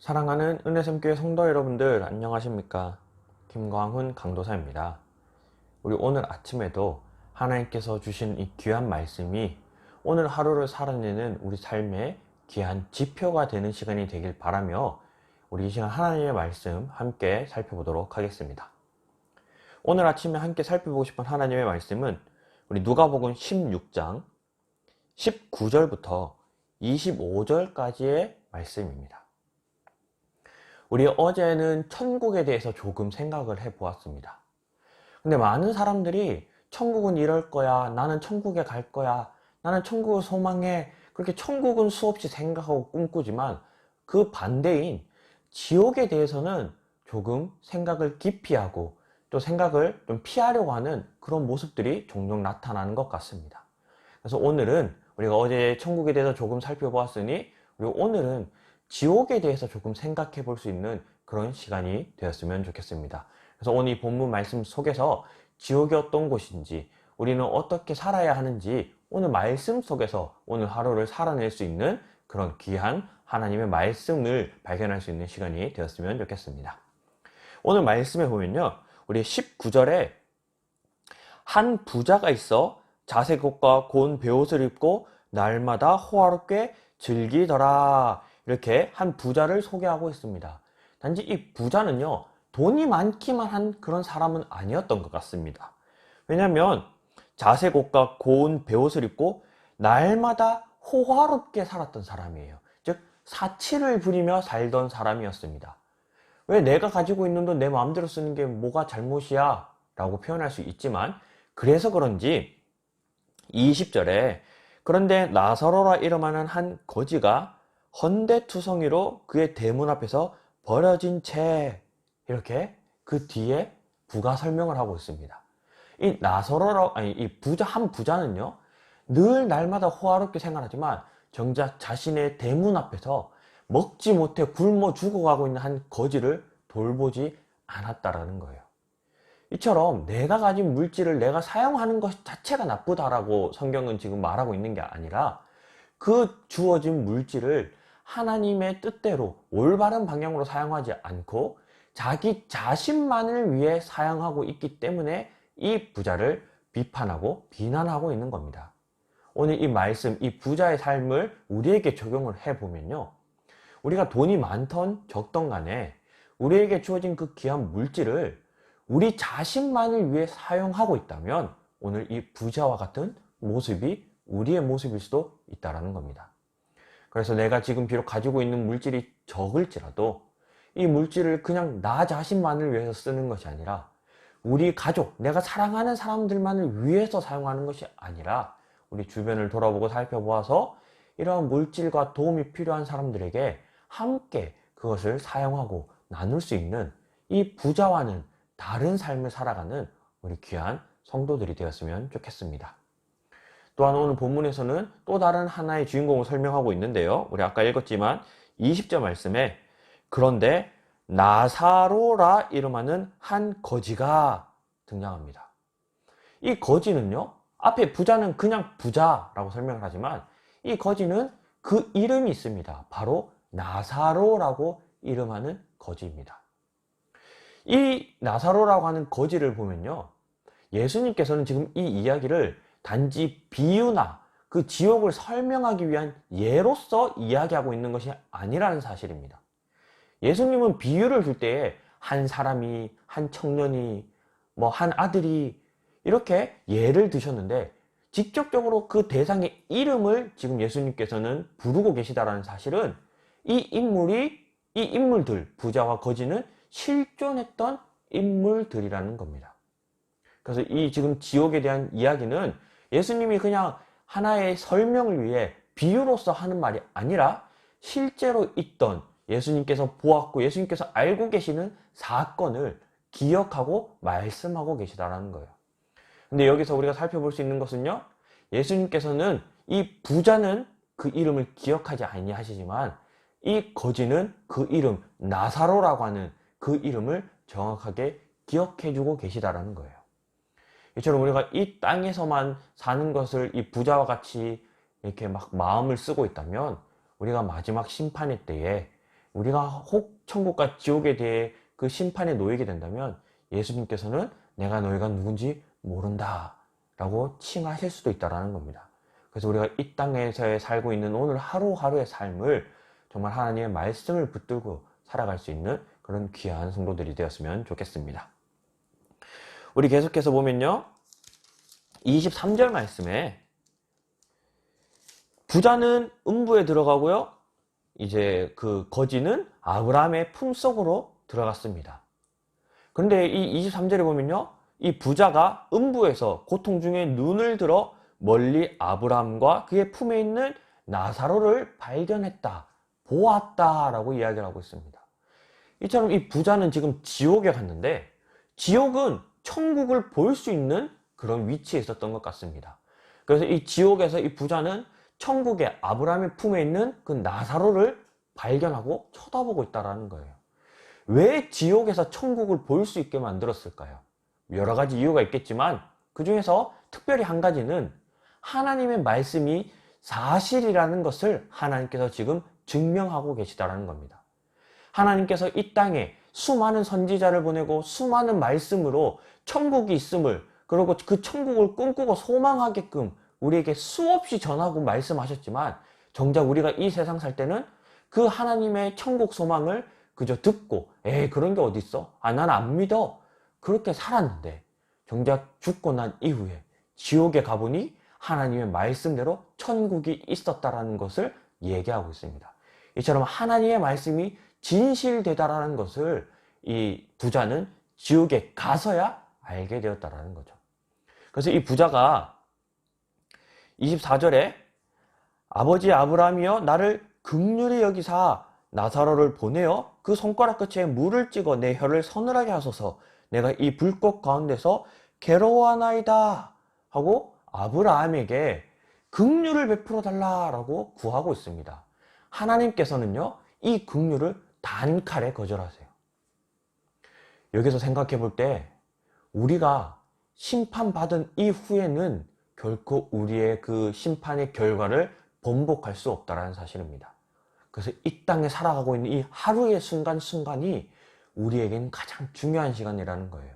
사랑하는 은혜샘교회 성도 여러분들 안녕하십니까? 김광훈 강도사입니다. 우리 오늘 아침에도 하나님께서 주신 이 귀한 말씀이 오늘 하루를 살아내는 우리 삶의 귀한 지표가 되는 시간이 되길 바라며 우리 이 시간 하나님의 말씀 함께 살펴보도록 하겠습니다. 오늘 아침에 함께 살펴보고 싶은 하나님의 말씀은 우리 누가복음 16장 19절부터 25절까지의 말씀입니다. 우리 어제는 천국에 대해서 조금 생각을 해보았습니다. 근데 많은 사람들이 천국은 이럴 거야, 나는 천국에 갈 거야, 나는 천국을 소망해, 그렇게 천국은 수없이 생각하고 꿈꾸지만 그 반대인 지옥에 대해서는 조금 생각을 깊이 하고 또 생각을 좀 피하려고 하는 그런 모습들이 종종 나타나는 것 같습니다. 그래서 오늘은 우리가 어제 천국에 대해서 조금 살펴보았으니 우리 오늘은 지옥에 대해서 조금 생각해 볼 수 있는 그런 시간이 되었으면 좋겠습니다. 그래서 오늘 이 본문 말씀 속에서 지옥이 어떤 곳인지, 우리는 어떻게 살아야 하는지 오늘 말씀 속에서 오늘 하루를 살아낼 수 있는 그런 귀한 하나님의 말씀을 발견할 수 있는 시간이 되었으면 좋겠습니다. 오늘 말씀에 보면요, 우리 19절에 한 부자가 있어 자색옷과 고운 베옷을 입고 날마다 호화롭게 즐기더라, 이렇게 한 부자를 소개하고 있습니다. 단지 이 부자는요, 돈이 많기만 한 그런 사람은 아니었던 것 같습니다. 왜냐하면 자색옷과 고운 베옷을 입고 날마다 호화롭게 살았던 사람이에요. 즉 사치를 부리며 살던 사람이었습니다. 왜 내가 가지고 있는 돈 내 마음대로 쓰는 게 뭐가 잘못이야? 라고 표현할 수 있지만, 그래서 그런지 20절에 그런데 나사로라 이름하는 한 거지가 헌데투성이로 그의 대문 앞에서 버려진 채, 이렇게 그 뒤에 부가 설명을 하고 있습니다. 이 나사로라, 이 부자, 한 부자는요, 늘 날마다 호화롭게 생활하지만 정작 자신의 대문 앞에서 먹지 못해 굶어 죽어가고 있는 한 거지를 돌보지 않았다라는 거예요. 이처럼 내가 가진 물질을 내가 사용하는 것 자체가 나쁘다라고 성경은 지금 말하고 있는 게 아니라, 그 주어진 물질을 하나님의 뜻대로 올바른 방향으로 사용하지 않고 자기 자신만을 위해 사용하고 있기 때문에 이 부자를 비판하고 비난하고 있는 겁니다. 오늘 이 말씀, 이 부자의 삶을 우리에게 적용을 해보면요, 우리가 돈이 많던 적던 간에 우리에게 주어진 그 귀한 물질을 우리 자신만을 위해 사용하고 있다면 오늘 이 부자와 같은 모습이 우리의 모습일 수도 있다는 겁니다. 그래서 내가 지금 비록 가지고 있는 물질이 적을지라도 이 물질을 그냥 나 자신만을 위해서 쓰는 것이 아니라 우리 가족, 내가 사랑하는 사람들만을 위해서 사용하는 것이 아니라 우리 주변을 돌아보고 살펴보아서 이러한 물질과 도움이 필요한 사람들에게 함께 그것을 사용하고 나눌 수 있는 이 부자와는 다른 삶을 살아가는 우리 귀한 성도들이 되었으면 좋겠습니다. 또한 오늘 본문에서는 또 다른 하나의 주인공을 설명하고 있는데요, 우리 아까 읽었지만 20절 말씀에 그런데 나사로라 이름하는 한 거지가 등장합니다. 이 거지는요, 앞에 부자는 그냥 부자라고 설명을 하지만 이 거지는 그 이름이 있습니다. 바로 나사로라고 이름하는 거지입니다. 이 나사로라고 하는 거지를 보면요, 예수님께서는 지금 이 이야기를 단지 비유나 그 지옥을 설명하기 위한 예로서 이야기하고 있는 것이 아니라는 사실입니다. 예수님은 비유를 줄 때에 한 사람이, 한 청년이, 한 아들이 이렇게 예를 드셨는데 직접적으로 그 대상의 이름을 지금 예수님께서는 부르고 계시다라는 사실은 이 인물들, 부자와 거지는 실존했던 인물들이라는 겁니다. 그래서 이 지금 지옥에 대한 이야기는 예수님이 그냥 하나의 설명을 위해 비유로서 하는 말이 아니라 실제로 있던, 예수님께서 보았고 예수님께서 알고 계시는 사건을 기억하고 말씀하고 계시다라는 거예요. 근데 여기서 우리가 살펴볼 수 있는 것은요, 예수님께서는 이 부자는 그 이름을 기억하지 아니하시지만 이 거지는 그 이름, 나사로라고 하는 그 이름을 정확하게 기억해주고 계시다라는 거예요. 이처럼 우리가 이 땅에서만 사는 것을 이 부자와 같이 이렇게 막 마음을 쓰고 있다면 우리가 마지막 심판의 때에 우리가 혹 천국과 지옥에 대해 그 심판에 놓이게 된다면 예수님께서는 내가 너희가 누군지 모른다 라고 칭하실 수도 있다는 겁니다. 그래서 우리가 이 땅에서 살고 있는 오늘 하루하루의 삶을 정말 하나님의 말씀을 붙들고 살아갈 수 있는 그런 귀한 성도들이 되었으면 좋겠습니다. 우리 계속해서 보면요, 23절 말씀에 부자는 음부에 들어가고요, 이제 그 거지는 아브라함의 품속으로 들어갔습니다. 그런데 이 23절에 보면요, 이 부자가 음부에서 고통 중에 눈을 들어 멀리 아브라함과 그의 품에 있는 나사로를 발견했다, 보았다라고 이야기를 하고 있습니다. 이처럼 이 부자는 지금 지옥에 갔는데 지옥은 천국을 볼 수 있는 그런 위치에 있었던 것 같습니다. 그래서 이 지옥에서 이 부자는 천국의 아브라함의 품에 있는 그 나사로를 발견하고 쳐다보고 있다는 거예요. 왜 지옥에서 천국을 볼 수 있게 만들었을까요? 여러 가지 이유가 있겠지만 그 중에서 특별히 한 가지는 하나님의 말씀이 사실이라는 것을 하나님께서 지금 증명하고 계시다는 겁니다. 하나님께서 이 땅에 수많은 선지자를 보내고 수많은 말씀으로 천국이 있음을, 그리고 그 천국을 꿈꾸고 소망하게끔 우리에게 수없이 전하고 말씀하셨지만 정작 우리가 이 세상 살 때는 그 하나님의 천국 소망을 그저 듣고 그런 게 어딨어? 난 안 믿어. 그렇게 살았는데 정작 죽고 난 이후에 지옥에 가보니 하나님의 말씀대로 천국이 있었다라는 것을 얘기하고 있습니다. 이처럼 하나님의 말씀이 진실되다라는 것을 이 부자는 지옥에 가서야 알게 되었다라는 거죠. 그래서 이 부자가 24절에 아버지 아브라함이여 나를 긍휼히 여기사 나사로를 보내어 그 손가락 끝에 물을 찍어 내 혀를 서늘하게 하소서 내가 이 불꽃 가운데서 괴로워하나이다 하고 아브라함에게 긍휼을 베풀어 달라라고 구하고 있습니다. 하나님께서는요, 이 긍휼을 단칼에 거절하세요. 여기서 생각해 볼 때 우리가 심판받은 이후에는 결코 우리의 그 심판의 결과를 번복할 수 없다는 사실입니다. 그래서 이 땅에 살아가고 있는 이 하루의 순간순간이 우리에겐 가장 중요한 시간이라는 거예요.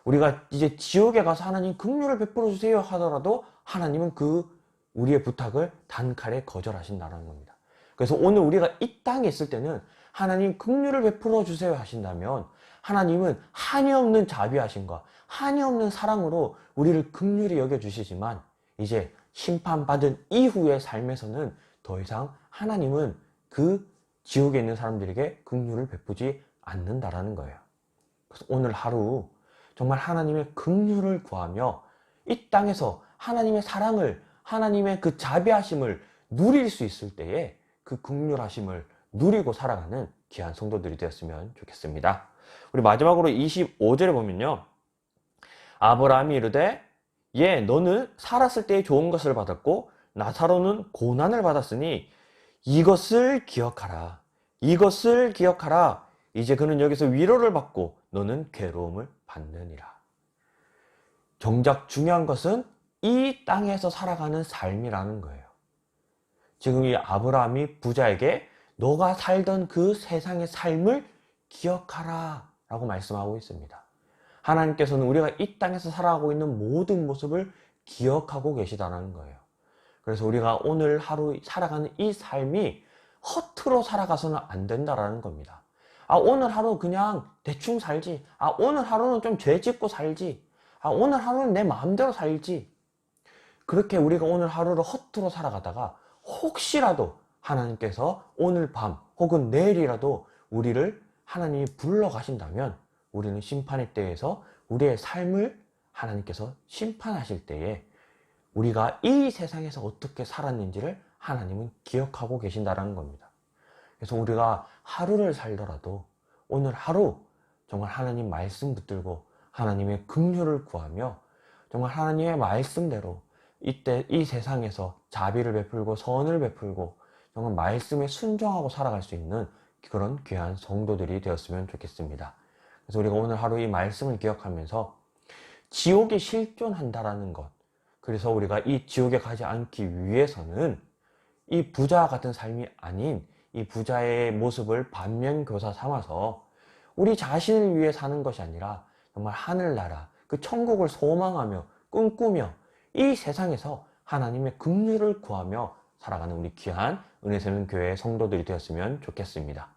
우리가 이제 지옥에 가서 하나님 긍휼을 베풀어 주세요 하더라도 하나님은 그 우리의 부탁을 단칼에 거절하신다는 겁니다. 그래서 오늘 우리가 이 땅에 있을 때는 하나님 긍휼을 베풀어 주세요 하신다면 하나님은 한이 없는 자비하심과 한이 없는 사랑으로 우리를 긍휼히 여겨주시지만 이제 심판받은 이후의 삶에서는 더 이상 하나님은 그 지옥에 있는 사람들에게 긍휼을 베푸지 않는다라는 거예요. 그래서 오늘 하루 정말 하나님의 긍휼을 구하며 이 땅에서 하나님의 사랑을, 하나님의 그 자비하심을 누릴 수 있을 때에 그 긍휼하심을 누리고 살아가는 귀한 성도들이 되었으면 좋겠습니다. 우리 마지막으로 25절에 보면요, 아브라함이 이르되 너는 살았을 때의 좋은 것을 받았고 나사로는 고난을 받았으니 이것을 기억하라. 이것을 기억하라. 이제 그는 여기서 위로를 받고 너는 괴로움을 받느니라. 정작 중요한 것은 이 땅에서 살아가는 삶이라는 거예요. 지금 이 아브라함이 부자에게 너가 살던 그 세상의 삶을 기억하라 라고 말씀하고 있습니다. 하나님께서는 우리가 이 땅에서 살아가고 있는 모든 모습을 기억하고 계시다는 거예요. 그래서 우리가 오늘 하루 살아가는 이 삶이 허투루 살아가서는 안 된다라는 겁니다. 오늘 하루 그냥 대충 살지. 오늘 하루는 좀 죄 짓고 살지. 오늘 하루는 내 마음대로 살지. 그렇게 우리가 오늘 하루를 허투루 살아가다가 혹시라도 하나님께서 오늘 밤 혹은 내일이라도 우리를 하나님이 불러가신다면 우리는 심판의 때에서 우리의 삶을 하나님께서 심판하실 때에 우리가 이 세상에서 어떻게 살았는지를 하나님은 기억하고 계신다는 겁니다. 그래서 우리가 하루를 살더라도 오늘 하루 정말 하나님 말씀 붙들고 하나님의 긍휼을 구하며 정말 하나님의 말씀대로 이때 이 세상에서 자비를 베풀고 선을 베풀고 정말 말씀에 순종하고 살아갈 수 있는 그런 귀한 성도들이 되었으면 좋겠습니다. 그래서 우리가 오늘 하루 이 말씀을 기억하면서 지옥에 실존한다라는 것, 그래서 우리가 이 지옥에 가지 않기 위해서는 이 부자와 같은 삶이 아닌 이 부자의 모습을 반면교사 삼아서 우리 자신을 위해 사는 것이 아니라 정말 하늘나라, 그 천국을 소망하며 꿈꾸며 이 세상에서 하나님의 긍휼을 구하며 살아가는 우리 귀한 은혜세는 교회의 성도들이 되었으면 좋겠습니다.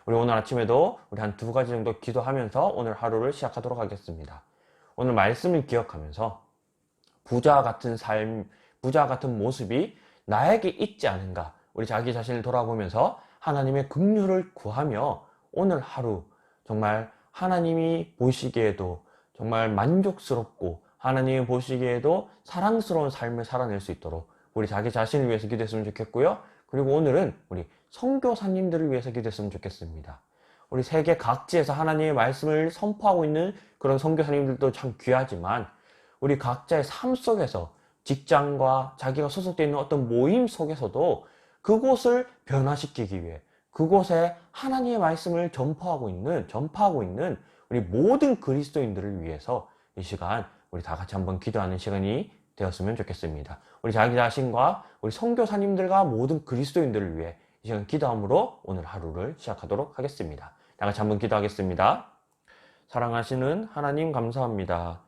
우리 오늘 아침에도 우리 한 2가지 정도 기도하면서 오늘 하루를 시작하도록 하겠습니다. 오늘 말씀을 기억하면서 부자 같은 삶, 부자 같은 모습이 나에게 있지 않은가, 우리 자기 자신을 돌아보면서 하나님의 긍휼을 구하며 오늘 하루 정말 하나님이 보시기에도 정말 만족스럽고 하나님이 보시기에도 사랑스러운 삶을 살아낼 수 있도록 우리 자기 자신을 위해서 기도했으면 좋겠고요. 그리고 오늘은 우리 선교사님들을 위해서 기도했으면 좋겠습니다. 우리 세계 각지에서 하나님의 말씀을 선포하고 있는 그런 선교사님들도 참 귀하지만 우리 각자의 삶 속에서 직장과 자기가 소속되어 있는 어떤 모임 속에서도 그곳을 변화시키기 위해 그곳에 하나님의 말씀을 전파하고 있는 우리 모든 그리스도인들을 위해서 이 시간 우리 다 같이 한번 기도하는 시간이 되었으면 좋겠습니다. 우리 자기 자신과 우리 선교사님들과 모든 그리스도인들을 위해 이 시간 기도함으로 오늘 하루를 시작하도록 하겠습니다. 다 같이 한번 기도하겠습니다. 사랑하시는 하나님 감사합니다.